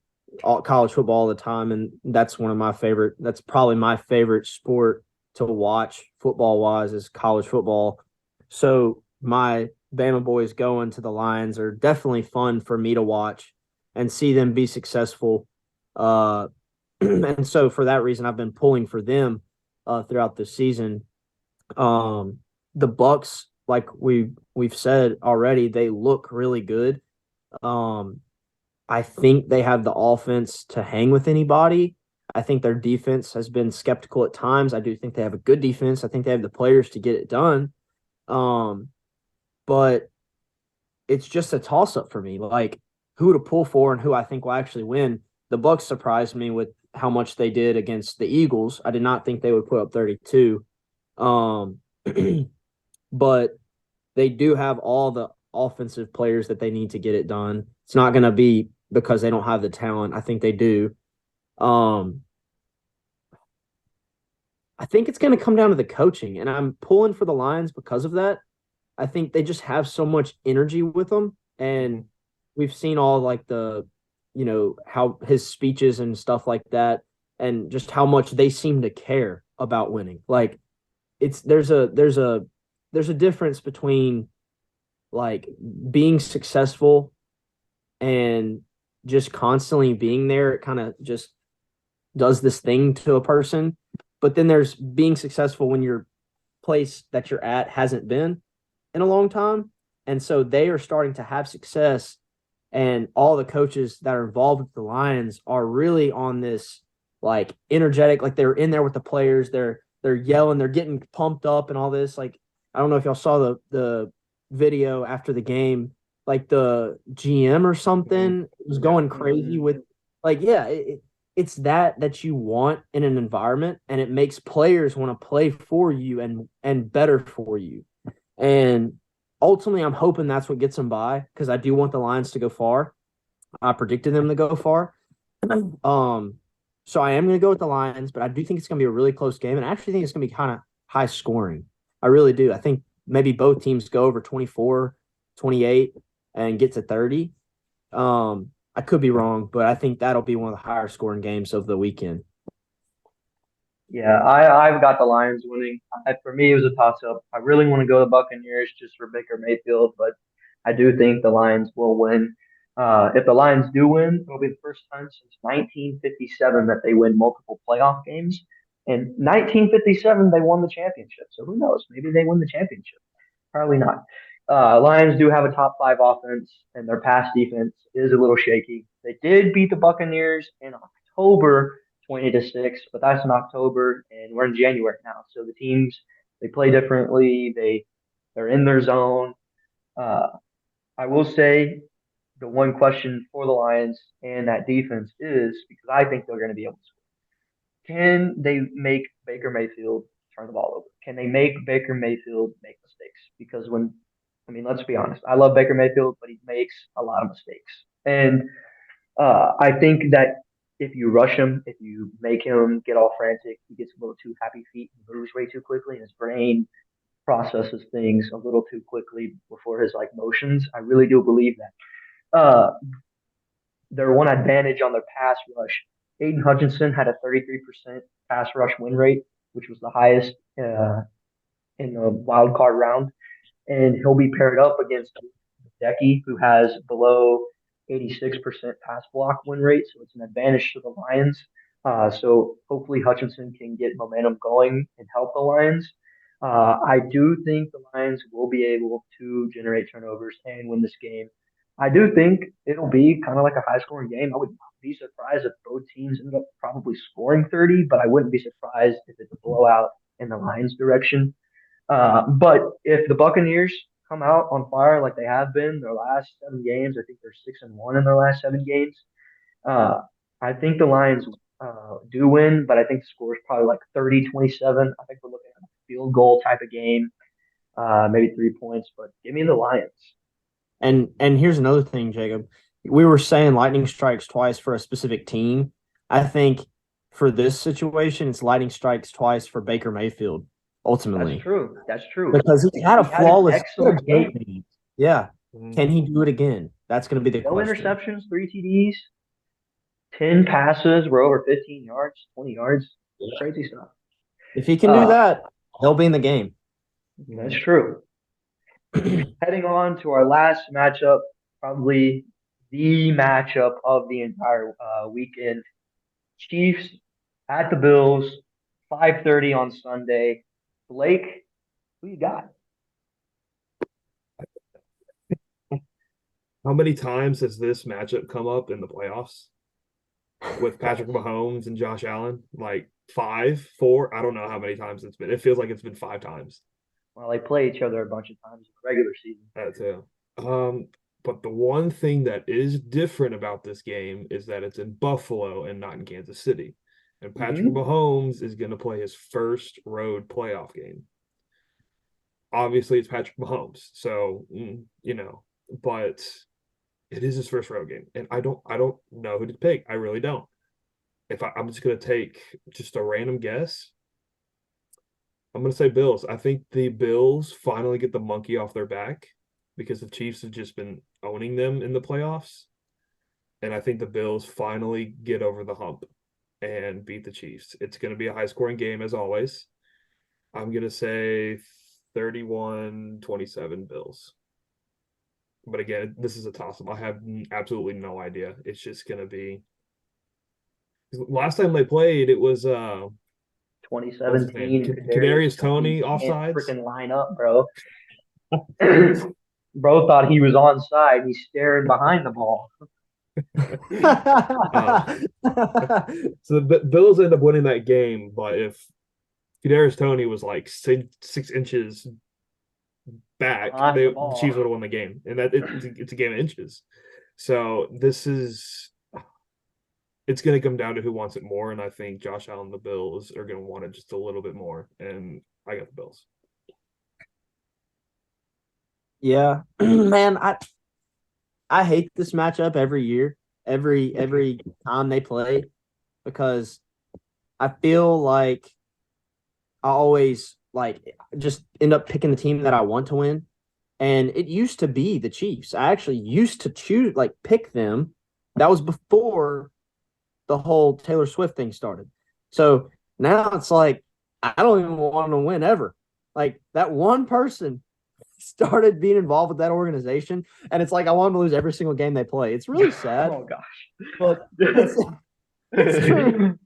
[SPEAKER 4] college football all the time, and that's probably my favorite sport to watch football wise is college football. So my Bama boys going to the Lions are definitely fun for me to watch and see them be successful. And so for that reason, I've been pulling for them throughout the season. The Bucks, like we've said already, they look really good. I think they have the offense to hang with anybody. I think their defense has been skeptical at times. I do think they have a good defense. I think they have the players to get it done. But it's just a toss-up for me, like who to pull for and who I think will actually win. The Bucks surprised me with how much they did against the Eagles. I did not think they would put up 32. But they do have all the offensive players that they need to get it done. It's not going to be because they don't have the talent. I think they do. I think it's going to come down to the coaching, and I'm pulling for the Lions because of that. I think they just have so much energy with them, and we've seen all like the how his speeches and stuff like that, and just how much they seem to care about winning. Like it's there's a difference between like being successful and just constantly being there. It kind of just does this thing to a person. But then there's being successful when your place that you're at hasn't been in a long time. And so they are starting to have success. And all the coaches that are involved with the Lions are really on this like energetic, like they're in there with the players. They're yelling, they're getting pumped up and all this. Like, I don't know if y'all saw the video after the game, like the GM or something was going crazy with like, yeah, it's that you want in an environment, and it makes players want to play for you and better for you. And ultimately, I'm hoping that's what gets them by, because I do want the Lions to go far. I predicted them to go far. So I am going to go with the Lions, but I do think it's going to be a really close game, and I actually think it's going to be kind of high scoring. I really do. I think maybe both teams go over 24, 28, and get to 30. I could be wrong, but I think that'll be one of the higher scoring games of the weekend.
[SPEAKER 1] Yeah, I've got the Lions winning. For me, it was a toss up. I really want to go the Buccaneers just for Baker Mayfield, but I do think the Lions will win. If the Lions do win, it'll be the first time since 1957 that they win multiple playoff games. And 1957, they won the championship. So who knows? Maybe they win the championship. Probably not. Lions do have a top five offense, and their pass defense is a little shaky. They did beat the Buccaneers in October 20-6, but that's in October, and we're in January now. So the teams they play differently. They're in their zone. Uh, I will say the one question for the Lions and that defense is because I think they're going to be able to score. Can they make Baker Mayfield turn the ball over? Can they make Baker Mayfield make mistakes? Because I mean, let's be honest, I love Baker Mayfield, but he makes a lot of mistakes. And I think that if you rush him, if you make him get all frantic, he gets a little too happy feet and moves way too quickly, and his brain processes things a little too quickly before his like motions. I really do believe that. Their one advantage on their pass rush, Aiden Hutchinson had a 33% pass rush win rate, which was the highest in the wild card round, and he'll be paired up against Decky, who has below 86% pass block win rate, so it's an advantage to the Lions. So hopefully Hutchinson can get momentum going and help the Lions. I do think the Lions will be able to generate turnovers and win this game. I do think it'll be kind of like a high scoring game. I would not be surprised if both teams end up probably scoring 30, but I wouldn't be surprised if it's a blowout in the Lions' direction. But if the Buccaneers come out on fire like they have been their last 7 games, I think they're 6-1 in their last 7 games. Uh, I think the Lions do win, but I think the score is probably like 30-27. I think we're looking at a field goal type of game, maybe 3 points, but give me the Lions.
[SPEAKER 4] And here's another thing, Jacob. We were saying lightning strikes twice for a specific team. I think for this situation, it's lightning strikes twice for Baker Mayfield, ultimately.
[SPEAKER 1] That's true. That's true.
[SPEAKER 4] Because he had a flawless,
[SPEAKER 1] excellent game.
[SPEAKER 4] Yeah. Can he do it again? That's going to be the
[SPEAKER 1] No
[SPEAKER 4] question.
[SPEAKER 1] interceptions, 3 TDs, 10 passes were over 15 yards, 20 yards. Crazy stuff.
[SPEAKER 4] If he can do that, he'll be in the game.
[SPEAKER 1] That's true. Heading on to our last matchup, probably the matchup of the entire weekend. Chiefs at the Bills, 5:30 on Sunday. Blake, who you got?
[SPEAKER 2] How many times has this matchup come up in the playoffs with Patrick Mahomes and Josh Allen? Like 5, 4? I don't know how many times it's been. It feels like it's been 5 times.
[SPEAKER 1] Well, they play each other a bunch of times in the regular season.
[SPEAKER 2] That too. But the one thing that is different about this game is that it's in Buffalo and not in Kansas City. And Patrick Mahomes is going to play his first road playoff game. Obviously, it's Patrick Mahomes, so but it is his first road game, and I don't know who to pick. I really don't. I'm just going to take just a random guess. I'm going to say Bills. I think the Bills finally get the monkey off their back because the Chiefs have just been owning them in the playoffs. and I think the Bills finally get over the hump and beat the Chiefs. It's going to be a high-scoring game as always. I'm going to say 31-27 Bills. But again, this is a toss-up. I have absolutely no idea. It's just going to be last time they played, it was
[SPEAKER 1] 2017,
[SPEAKER 2] Kadarius Toney
[SPEAKER 1] can't
[SPEAKER 2] offsides.
[SPEAKER 1] freaking line up, bro. Bro thought he was onside. He's staring behind the ball.
[SPEAKER 2] So the Bills end up winning that game, but if Kadarius Toney was like 6 inches back, the Chiefs would have won the game, and it's a game of inches. So it's going to come down to who wants it more, and I think Josh Allen and the Bills are going to want it just a little bit more, and I got the Bills.
[SPEAKER 4] Yeah, man, I hate this matchup every year, every time they play, because I feel like I always just end up picking the team that I want to win. And it used to be the Chiefs. I actually used to pick them. That was before the whole Taylor Swift thing started. So now it's like I don't even want to win ever. Like that one person started being involved with that organization, and it's like I want them to lose every single game they play. It's really sad.
[SPEAKER 1] Oh gosh.
[SPEAKER 4] But it's true.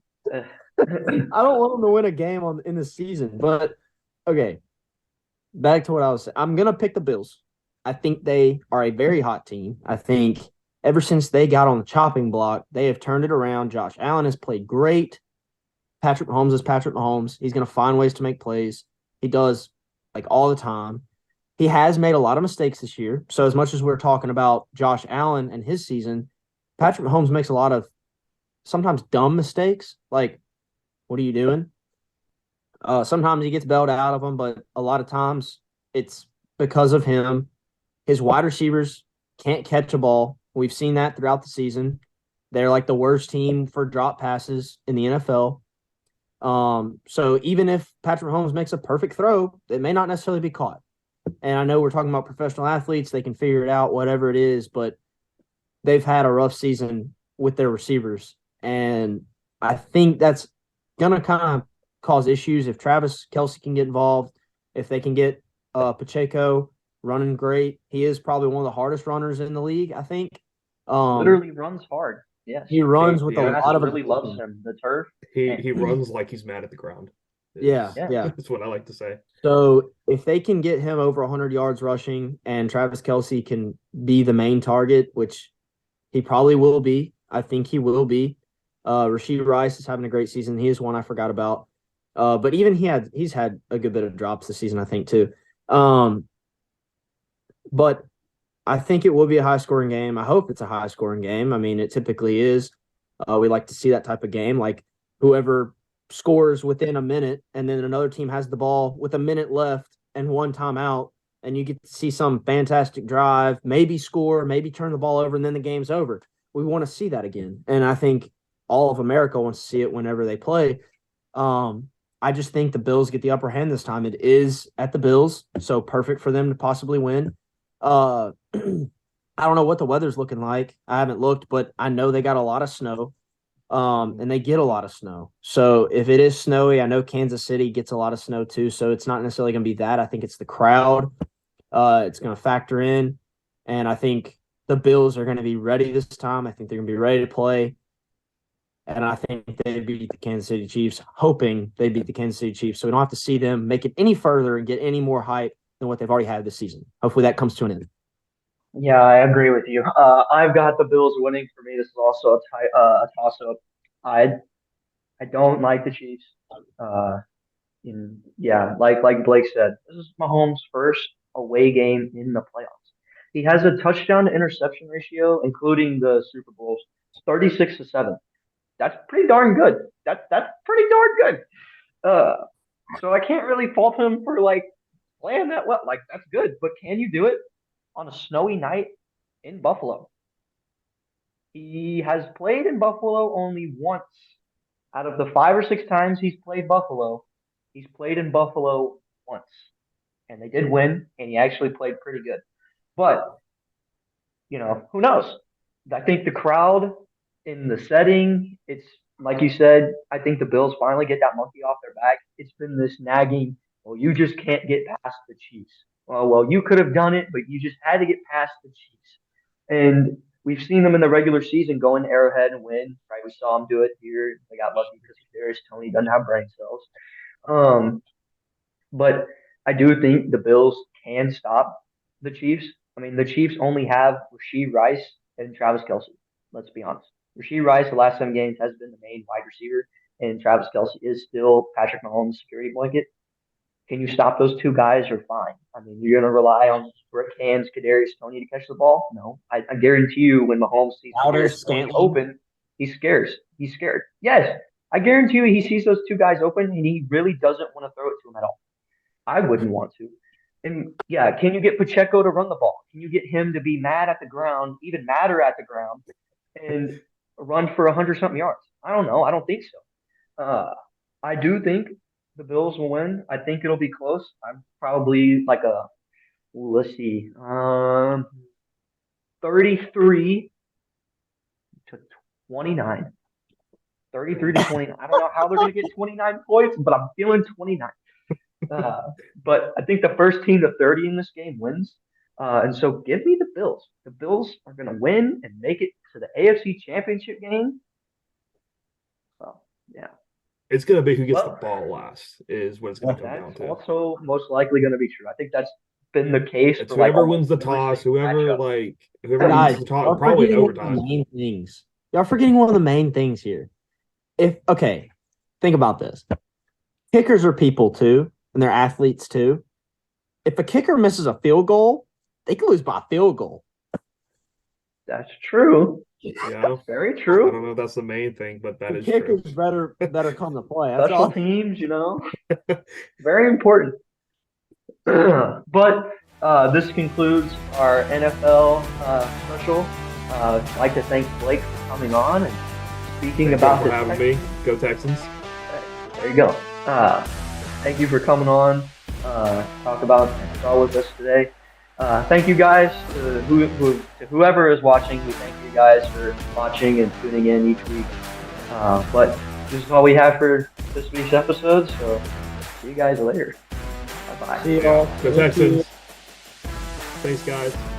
[SPEAKER 4] I don't want them to win a game in the season. But okay, back to what I was saying. I'm gonna pick the Bills. I think they are a very hot team. I think ever since they got on the chopping block, they have turned it around. Josh Allen has played great. Patrick Mahomes is Patrick Mahomes. He's gonna find ways to make plays. He does all the time. He has made a lot of mistakes this year. So as much as we're talking about Josh Allen and his season, Patrick Mahomes makes a lot of sometimes dumb mistakes. Like, what are you doing? Sometimes he gets bailed out of them, but a lot of times it's because of him. His wide receivers can't catch a ball. We've seen that throughout the season. They're like the worst team for drop passes in the NFL. So even if Patrick Mahomes makes a perfect throw, it may not necessarily be caught. And I know we're talking about professional athletes. They can figure it out, whatever it is, but they've had a rough season with their receivers. And I think that's going to kind of cause issues if Travis Kelce can get involved, if they can get Pacheco running great. He is probably one of the hardest runners in the league, I think.
[SPEAKER 1] Literally runs hard. Yes.
[SPEAKER 4] He runs with a lot of
[SPEAKER 1] really loves him. The turf.
[SPEAKER 2] He runs like he's mad at the ground.
[SPEAKER 4] Yeah.
[SPEAKER 2] That's what I like to say.
[SPEAKER 4] So if they can get him over 100 yards rushing and Travis Kelce can be the main target, which he probably will be, I think he will be. Rashid Rice is having a great season. He is one I forgot about. But even he's had a good bit of drops this season, I think, too. But I think it will be a high-scoring game. I hope it's a high-scoring game. I mean, it typically is. We like to see that type of game, like whoever scores within a minute and then another team has the ball with a minute left and one timeout, and you get to see some fantastic drive, maybe score, maybe turn the ball over, and then the game's over. We want to see that again. And I think all of America wants to see it whenever they play. I just think the Bills get the upper hand this time. It is at the Bills, so perfect for them to possibly win. I don't know what the weather's looking like. I haven't looked, but I know they got a lot of snow. And they get a lot of snow. So if it is snowy, I know Kansas City gets a lot of snow too. So it's not necessarily going to be that. I think it's the crowd. It's going to factor in. And I think the Bills are going to be ready this time. I think they're going to be ready to play. And I think they beat the Kansas City Chiefs, hoping they beat the Kansas City Chiefs. So we don't have to see them make it any further and get any more hype than what they've already had this season. Hopefully that comes to an end.
[SPEAKER 1] Yeah, I agree with you. I've got the Bills winning. For me, this is also a toss-up. I don't like the Chiefs. Like Blake said, this is Mahomes' first away game in the playoffs. He has a touchdown to interception ratio, including the Super Bowls, 36-7. That's pretty darn good. That's pretty darn good. So I can't really fault him for playing that well. Like that's good, but can you do it on a snowy night in Buffalo? He has played in Buffalo only once out of the 5 or 6 times he's played Buffalo. He's played in Buffalo once, and they did win, and he actually played pretty good. But who knows? I think the crowd in the setting, it's like you said, I think the Bills finally get that monkey off their back. It's been this nagging, well, you just can't get past the Chiefs. Well, you could have done it, but you just had to get past the Chiefs. And we've seen them in the regular season go into Arrowhead and win, right? We saw them do it here. They got lucky because Kadarius Toney doesn't have brain cells. But I do think the Bills can stop the Chiefs. I mean, the Chiefs only have Rasheed Rice and Travis Kelsey. Let's be honest. Rasheed Rice, the last 7 games, has been the main wide receiver, and Travis Kelsey is still Patrick Mahomes' security blanket. Can you stop those two guys? Or fine. I mean, you're going to rely on Rick Hands, Kadarius Toney to catch the ball? No. I guarantee you, when Mahomes sees Kadarius Toney open, he's scared. He's scared. Yes, I guarantee you, he sees those two guys open, and he really doesn't want to throw it to him at all. I wouldn't want to. And yeah, can you get Pacheco to run the ball? Can you get him to be mad at the ground, even madder at the ground, and run for 100-something yards? I don't know. I don't think so. I do think the Bills will win. I think it'll be close. I'm probably like let's see, 33 to 29. 33 to 29. I don't know how they're going to get 29 points, but I'm feeling 29. But I think the first team to 30 in this game wins. And so give me the Bills. The Bills are going to win and make it to the AFC Championship game. So, yeah.
[SPEAKER 2] It's going to be who gets the ball last is what it's going to come down
[SPEAKER 1] That's
[SPEAKER 2] to.
[SPEAKER 1] also most likely going to be true. I think that's been the case.
[SPEAKER 2] It's
[SPEAKER 1] for
[SPEAKER 2] whoever
[SPEAKER 1] like
[SPEAKER 2] wins the toss, whoever
[SPEAKER 4] Guys,
[SPEAKER 2] wins the toss, probably
[SPEAKER 4] forgetting one of
[SPEAKER 2] overtime.
[SPEAKER 4] the main things. Y'all forgetting one of the main things here. Think about this. Kickers are people too, and they're athletes too. If a kicker misses a field goal, they can lose by a field goal.
[SPEAKER 1] That's true.
[SPEAKER 2] Yeah.
[SPEAKER 1] Very
[SPEAKER 2] I
[SPEAKER 1] true.
[SPEAKER 2] don't know if that's the main thing, but that is
[SPEAKER 4] Kickers
[SPEAKER 2] true.
[SPEAKER 4] better come to play. That's
[SPEAKER 1] Special
[SPEAKER 4] all.
[SPEAKER 1] teams, very important. But this concludes our NFL special. I'd like to thank Blake for coming on and speaking about
[SPEAKER 2] for
[SPEAKER 1] this.
[SPEAKER 2] having me. Go Texans.
[SPEAKER 1] There you go. Thank you for coming on. Talk about NFL with us today. Thank you guys to whoever is watching. We thank you guys for watching and tuning in each week. But this is all we have for this week's episode. So see you guys later. Bye bye.
[SPEAKER 4] See y'all.
[SPEAKER 2] Go Texans. Thanks, guys.